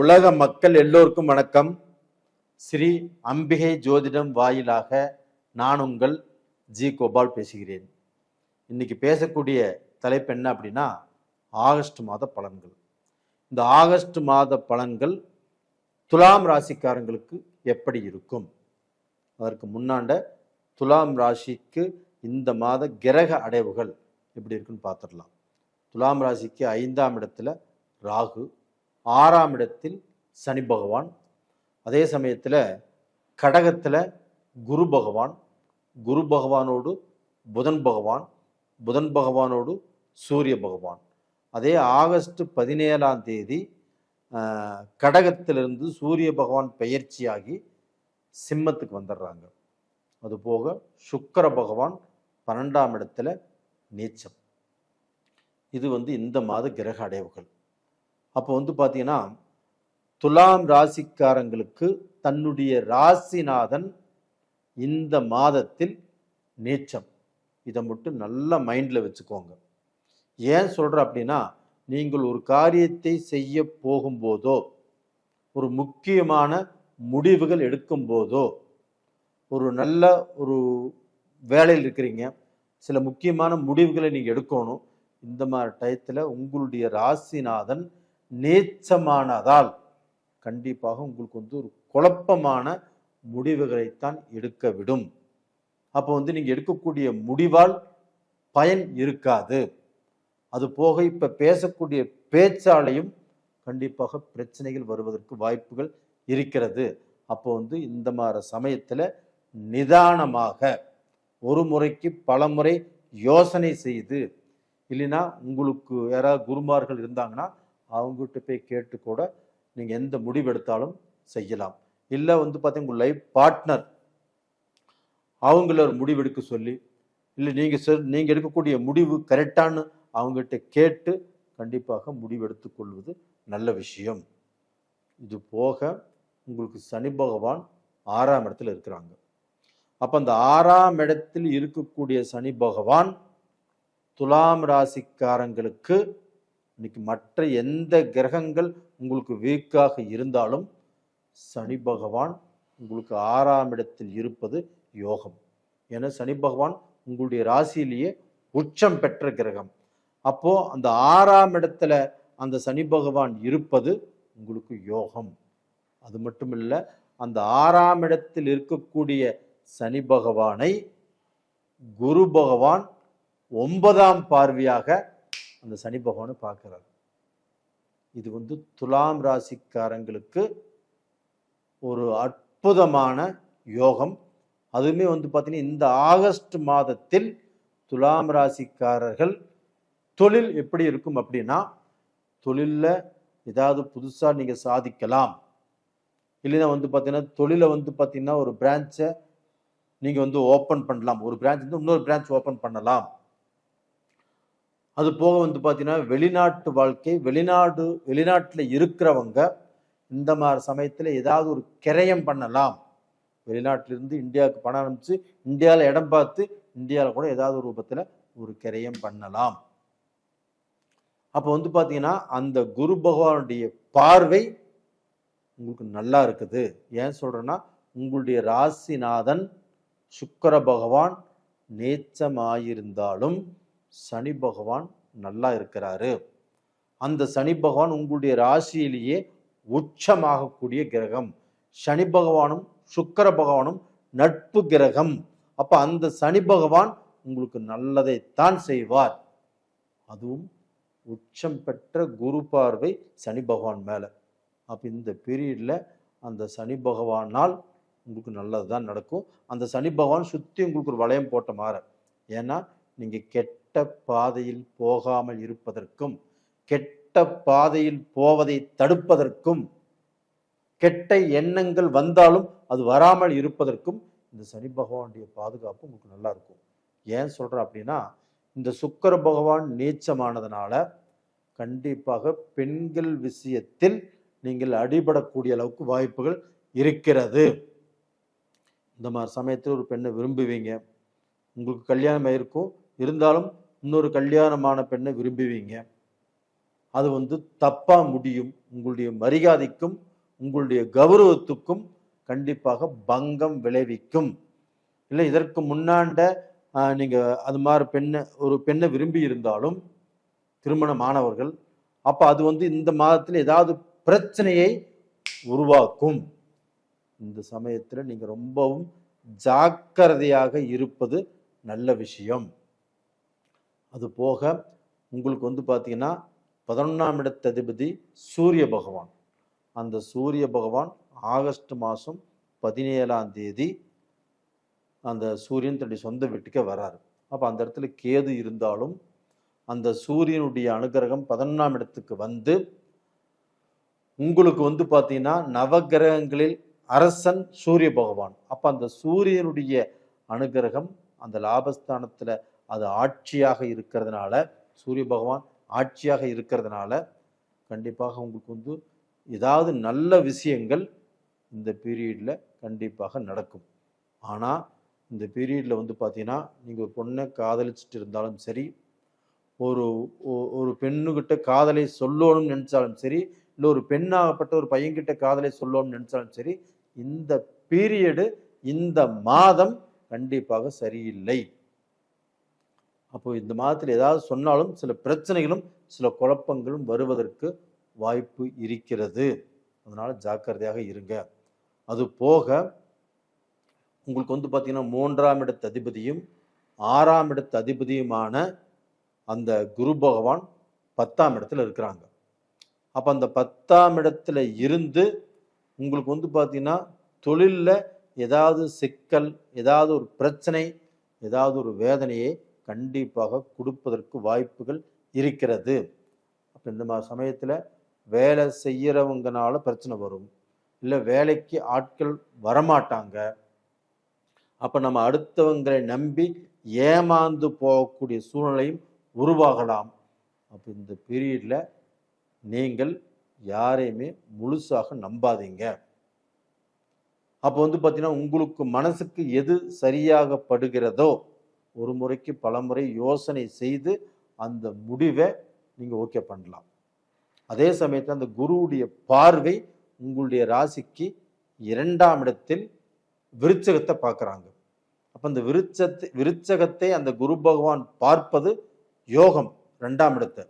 உலக மக்கள் எல்லோருக்கும் வணக்கம். ஸ்ரீ அம்பிகை ஜோதிடம் வாயிலாக நான் உங்கள் ஜி கோபால் பேசுகிறேன். இன்னைக்கு பேசக்கூடிய தலைப்பு என்ன அப்படின்னா, ஆகஸ்ட் மாத பலன்கள். இந்த ஆகஸ்ட் மாத பலன்கள் துலாம் ராசிக்காரங்களுக்கு எப்படி இருக்கும்? அதற்கு முன்னாண்ட துலாம் ராசிக்கு இந்த மாத கிரக அடைவுகள் எப்படி இருக்குன்னு பார்த்துடலாம். துலாம் ராசிக்கு 5ஆம் இடத்துல ராகு, 6ஆம் இடத்தில் சனி பகவான், அதே சமயத்தில் கடகத்தில் குரு பகவான், குரு பகவானோடு புதன் பகவான், புதன் பகவானோடு சூரிய பகவான். அதே ஆகஸ்ட் 17ஆம் தேதி கடகத்திலிருந்து சூரிய பகவான் பெயர்ச்சியாகி சிம்மத்துக்கு வந்துடுறாங்க. அதுபோக சுக்கிர பகவான் 12ஆம் இடத்துல நீச்சம். இது இந்த மாத கிரக அடைவுகள். அப்போ பார்த்தீங்கன்னா, துலாம் ராசிக்காரங்களுக்கு தன்னுடைய ராசிநாதன் இந்த மாதத்தில் நீச்சம். இதை மட்டும் நல்லா மைண்டில் வச்சுக்கோங்க. ஏன் சொல்கிறேன் அப்படின்னா, நீங்கள் ஒரு காரியத்தை செய்ய போகும்போதோ, ஒரு முக்கியமான முடிவுகள் எடுக்கும் போதோ, ஒரு நல்ல ஒரு வேலையில் இருக்கிறீங்க, சில முக்கியமான முடிவுகளை நீங்கள் எடுக்கணும். இந்த மாதிரி டயத்தில் உங்களுடைய ராசிநாதன் நீச்சமானதால் கண்டிப்பாக உங்களுக்கு ஒரு குழப்பமான முடிவுகளைத்தான் எடுக்க விடும். அப்போ நீங்கள் எடுக்கக்கூடிய முடிவால் பயன் இருக்காது. அது போக இப்போ பேசக்கூடிய பேச்சாலையும் கண்டிப்பாக பிரச்சனைகள் வருவதற்கு வாய்ப்புகள் இருக்கிறது. அப்போ இந்த மாதிரி சமயத்தில் நிதானமாக ஒரு முறைக்கு பல முறை யோசனை செய்து, இல்லைன்னா உங்களுக்கு யாராவது குருமார்கள் இருந்தாங்கன்னா அவங்ககிட்ட போய் கேட்டு கூட நீங்கள் எந்த முடிவு எடுத்தாலும் செய்யலாம். இல்லை பார்த்தீங்கன்னா உங்கள் லைஃப் பார்ட்னர் அவங்கள ஒரு முடிவு எடுக்க சொல்லி, இல்லை நீங்கள் எடுக்கக்கூடிய முடிவு கரெக்டானு அவங்ககிட்ட கேட்டு கண்டிப்பாக முடிவு எடுத்துக்கொள்வது நல்ல விஷயம். இது போக உங்களுக்கு சனி பகவான் 6ஆம் இடத்துல இருக்கிறாங்க. அப்போ அந்த 6ஆம் இடத்தில் இருக்கக்கூடிய சனி பகவான் துலாம் ராசிக்காரங்களுக்கு இன்னைக்கு மற்ற எந்த கிரகங்கள் உங்களுக்கு வீக்காக இருந்தாலும் சனி பகவான் உங்களுக்கு 6ஆம் இடத்தில் இருப்பது யோகம். ஏன்னா சனி பகவான் உங்களுடைய ராசியிலேயே உச்சம் பெற்ற கிரகம். அப்போ அந்த 6ஆம் இடத்துல அந்த சனி பகவான் இருப்பது உங்களுக்கு யோகம். அது மட்டும் இல்லை, அந்த 6ஆம் இடத்தில் இருக்கக்கூடிய சனி பகவானை குரு பகவான் 9ஆம் பார்வையாக அந்த சனி பகவானை பார்க்கிறார். இது துலாம் ராசிக்காரங்களுக்கு ஒரு அற்புதமான யோகம். அதுவுமே பார்த்தீங்கன்னா இந்த ஆகஸ்ட் மாதத்தில் துலாம் ராசிக்காரர்கள் தொழில் எப்படி இருக்கும் அப்படின்னா, தொழிலில் ஏதாவது புதுசாக நீங்கள் சாதிக்கலாம். இல்லைன்னா பார்த்தீங்கன்னா தொழிலை பார்த்தீங்கன்னா ஒரு பிரான்ச்சை நீங்கள் ஓப்பன் பண்ணலாம். ஒரு பிரான்ச் இன்னொரு பிரான்ச் ஓப்பன் பண்ணலாம். அது போக பார்த்தீங்கன்னா வெளிநாட்டு வாழ்க்கை, வெளிநாட்டில் இருக்கிறவங்க இந்த மாதிரி சமயத்தில் ஏதாவது ஒரு கிரயம் பண்ணலாம். வெளிநாட்டிலிருந்து இந்தியாவுக்கு பணம் அனுப்பிச்சு இந்தியாவில் இடம் பார்த்து இந்தியாவில் கூட ஏதாவது ஒரு ரூபத்தில் ஒரு கிரயம் பண்ணலாம். அப்போ பார்த்தீங்கன்னா அந்த குரு பகவானுடைய பார்வை உங்களுக்கு நல்லா இருக்குது. ஏன் சொல்கிறேன்னா, உங்களுடைய ராசிநாதன் சுக்கிர பகவான் நீச்சமாயிருந்தாலும் சனி பகவான் நல்லா இருக்கிறாரு. அந்த சனி பகவான் உங்களுடைய ராசியிலேயே உச்சமாகக்கூடிய கிரகம். சனி பகவானும் சுக்கிர பகவானும் நட்பு கிரகம். அப்ப அந்த சனி பகவான் உங்களுக்கு நல்லதைத்தான் செய்வார். அதுவும் உச்சம் பெற்ற குரு பார்வை சனி பகவான் மேல. அப்ப இந்த பீரியட்ல அந்த சனி பகவானால் உங்களுக்கு நல்லது தான் நடக்கும். அந்த சனி பகவான் சுற்றி உங்களுக்கு ஒரு வளையம் போட்ட மாற. ஏன்னா நீங்க கெட்ட பாதையில் போகாமல் இருப்பதற்கும், கெட்ட பாதையில் போவதை தடுப்பதற்கும், கெட்ட எண்ணங்கள் வந்தாலும் அது வராமல் இருப்பதற்கும் இந்த சனி பகவானுடைய பாதுகாப்பு உங்களுக்கு நல்லா இருக்கும். ஏன் சொல்றேன் அப்படின்னா, இந்த சுக்கிர பகவான் நீச்சமானதுனால கண்டிப்பாக பெண்கள் விஷயத்தில் நீங்கள் அடிபடக்கூடிய அளவுக்கு வாய்ப்புகள் இருக்கிறது. இந்த மாதிரி சமயத்தில் ஒரு பெண்ணை விரும்புவீங்க, உங்களுக்கு கல்யாணம் இருக்கும், இருந்தாலும் இன்னொரு கல்யாணமான பெண்ணை விரும்புவீங்க. அது தப்பா முடியும். உங்களுடைய மரியாதைக்கும் உங்களுடைய கௌரவத்துக்கும் கண்டிப்பாக பங்கம் விளைவிக்கும். இல்லை இதற்கு முன்னாண்ட நீங்க அது மாதிரி ஒரு பெண்ணை விரும்பி இருந்தாலும் திருமணமானவர்கள், அப்ப அது இந்த மாதத்தில் ஏதாவது பிரச்சனையை உருவாக்கும். இந்த சமயத்தில் நீங்க ரொம்பவும் ஜாக்கிரதையாக இருப்பது நல்ல விஷயம். அது போக உங்களுக்கு பார்த்தீங்கன்னா 11ஆம் இடத்து அதிபதி சூரிய பகவான். அந்த சூரிய பகவான் ஆகஸ்ட் மாதம் 17ஆம் தேதி அந்த சூரியன் தன்னுடைய சொந்த வீட்டுக்கே வராரு. அப்போ அந்த இடத்துல கேது இருந்தாலும் அந்த சூரியனுடைய அனுகிரகம் 11ஆம் இடத்துக்கு வந்து உங்களுக்கு பார்த்தீங்கன்னா நவகிரகங்களில் அரசன் சூரிய பகவான். அப்போ அந்த சூரியனுடைய அனுகிரகம் அந்த லாபஸ்தானத்தில் அது ஆட்சியாக இருக்கிறதுனால, சூரிய பகவான் ஆட்சியாக இருக்கிறதுனால கண்டிப்பாக உங்களுக்கு ஏதாவது நல்ல விஷயங்கள் இந்த பீரியடில் கண்டிப்பாக நடக்கும். ஆனால் இந்த பீரியடில் பார்த்தீங்கன்னா நீங்கள் ஒரு பொண்ணை காதலிச்சுட்டு இருந்தாலும் சரி, ஒரு ஒரு பெண்ணுக்கிட்ட காதலை சொல்லணும்னு நினச்சாலும் சரி, இல்லை ஒரு பெண்ணாகப்பட்ட ஒரு பையன்கிட்ட காதலை சொல்லணும்னு நினச்சாலும் சரி, இந்த பீரியடு இந்த மாதம் கண்டிப்பாக சரியில்லை. அப்போ இந்த மாதத்தில் ஏதாவது சொன்னாலும் சில பிரச்சனைகளும் சில குழப்பங்களும் வருவதற்கு வாய்ப்பு இருக்கிறது. அதனால ஜாக்கிரதையாக இருங்க. அது போக உங்களுக்கு பார்த்தீங்கன்னா 3ஆம் இடத்து அதிபதியும் 6ஆம் இடத்து அதிபதியுமான அந்த குரு பகவான் 10ஆம் இடத்துல இருக்கிறாங்க. அப்போ அந்த 10ஆம் இடத்துல இருந்து உங்களுக்கு பார்த்தீங்கன்னா தொழிலில் ஏதாவது சிக்கல், ஏதாவது ஒரு பிரச்சனை, ஏதாவது ஒரு வேதனையை கண்டிப்பாக கொடுப்பதற்கு வாய்ப்புகள் இருக்கிறது. அப்போ இந்த மாதிரி சமயத்தில் வேலை செய்கிறவங்கனால பிரச்சனை வரும், இல்லை வேலைக்கு ஆட்கள் வரமாட்டாங்க. அப்போ நம்ம அடுத்தவங்களை நம்பி ஏமாந்து போகக்கூடிய சூழ்நிலையும் உருவாகலாம். அப்போ இந்த பீரியடில் நீங்கள் யாரையுமே முழுசாக நம்பாதீங்க. அப்போ பார்த்தீங்கன்னா உங்களுக்கு மனசுக்கு எது சரியாக படுகிறதோ ஒரு முறைக்கு பல முறை யோசனை செய்து அந்த முடிவை நீங்கள் ஓகே பண்ணலாம். அதே சமயத்தில் அந்த குருவுடைய பார்வை உங்களுடைய ராசிக்கு 2ஆம் இடத்தில் விருச்சகத்தை பார்க்குறாங்க. அப்போ அந்த விருச்சகத்தை அந்த குரு பகவான் பார்ப்பது யோகம் 2ஆம் இடத்தை.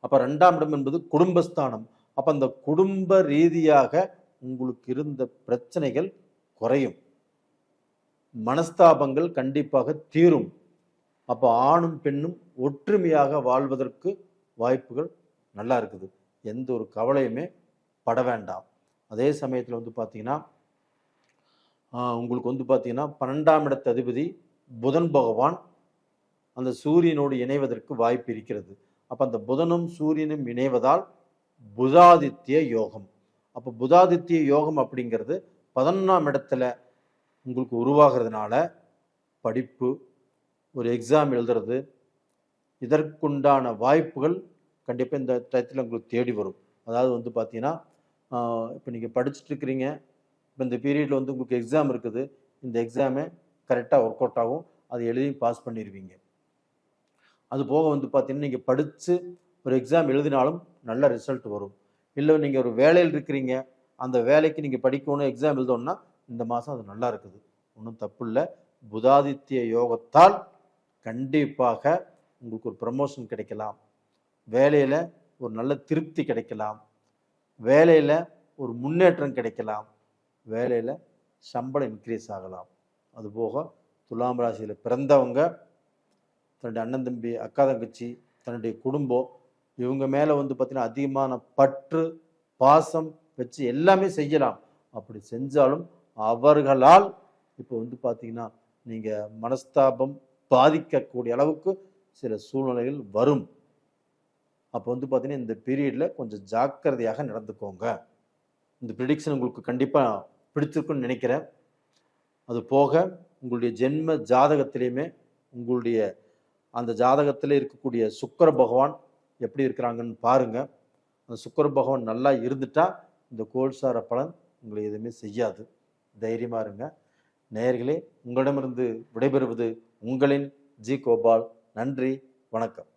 அப்போ 2ஆம் இடம் என்பது குடும்பஸ்தானம். அப்போ அந்த குடும்ப ரீதியாக உங்களுக்கு இருந்த பிரச்சனைகள் குறையும், மனஸ்தாபங்கள் கண்டிப்பாக தீரும். அப்போ ஆணும் பெண்ணும் ஒற்றுமையாக வாழ்வதற்கு வாய்ப்புகள் நல்லா இருக்குது. எந்த ஒரு கவலையுமே பட வேண்டாம். அதே சமயத்தில் பார்த்தீங்கன்னா உங்களுக்கு பார்த்தீங்கன்னா 12ஆம் இடத்து அதிபதி புதன் பகவான் அந்த சூரியனோடு இணைவதற்கு வாய்ப்பு இருக்கிறது. அப்போ அந்த புதனும் சூரியனும் இணைவதால் புதாதித்ய யோகம். அப்போ புதாதித்ய யோகம் அப்படிங்கிறது 11ஆம் இடத்துல உங்களுக்கு உருவாகிறதுனால படிப்பு, ஒரு எக்ஸாம் எழுதுறது, இதற்குண்டான வாய்ப்புகள் கண்டிப்பாக இந்த டயத்தில் உங்களுக்கு தேடி வரும். அதாவது பார்த்தீங்கன்னா இப்போ நீங்கள் படிச்சுட்டு இருக்கிறீங்க, இப்போ இந்த பீரியடில் உங்களுக்கு எக்ஸாம் இருக்குது, இந்த எக்ஸாமே கரெக்டாக ஒர்க் அவுட் ஆகும், அது எழுதி பாஸ் பண்ணிடுவீங்க. அது போக பார்த்தீங்கன்னா நீங்கள் படித்து ஒரு எக்ஸாம் எழுதினாலும் நல்ல ரிசல்ட் வரும். இல்லை நீங்கள் ஒரு வேலையில் இருக்கிறீங்க, அந்த வேலைக்கு நீங்கள் படிக்கணும், எக்ஸாம் எழுதணும்னா இந்த மாதம் அது நல்லா இருக்குது, ஒன்றும் தப்பு இல்லை. புதாதித்ய யோகத்தால் கண்டிப்பாக உங்களுக்கு ஒரு ப்ரமோஷன் கிடைக்கலாம், வேலையில் ஒரு நல்ல திருப்தி கிடைக்கலாம், வேலையில் ஒரு முன்னேற்றம் கிடைக்கலாம், வேலையில் சம்பளம் இன்க்ரீஸ் ஆகலாம். அதுபோக துலாம் ராசியில் பிறந்தவங்க தன்னுடைய அண்ணன் தம்பி, அக்கா தங்கச்சி, தன்னுடைய குடும்பம், இவங்க மேலே பார்த்தீங்கன்னா அதிகமான பற்று பாசம் வச்சு எல்லாமே செய்யலாம். அப்படி செஞ்சாலும் அவர்களால் இப்போ பார்த்தீங்கன்னா நீங்கள் மனஸ்தாபம் பாதிக்கக்கூடிய அளவுக்கு சில சூழ்நிலைகள் வரும். அப்போ பார்த்தீங்கன்னா இந்த பீரியடில் கொஞ்சம் ஜாக்கிரதையாக நடந்துக்கோங்க. இந்த ப்ரிடிக்ஷன் உங்களுக்கு கண்டிப்பாக பிடிச்சிருக்குன்னு நினைக்கிறேன். அது போக உங்களுடைய ஜென்ம ஜாதகத்திலையுமே உங்களுடைய அந்த ஜாதகத்தில் இருக்கக்கூடிய சுக்கிர பகவான் எப்படி இருக்கிறாங்கன்னு பாருங்கள். அந்த சுக்கிர பகவான் நல்லா இருந்துட்டா இந்த கோல்சார பலன் உங்களை எதுவுமே செய்யாது. தைரியமாக இருங்க. நேயர்களே, உங்களிடமிருந்து விடைபெறுவது உங்களின் ஜி கோபால். நன்றி, வணக்கம்.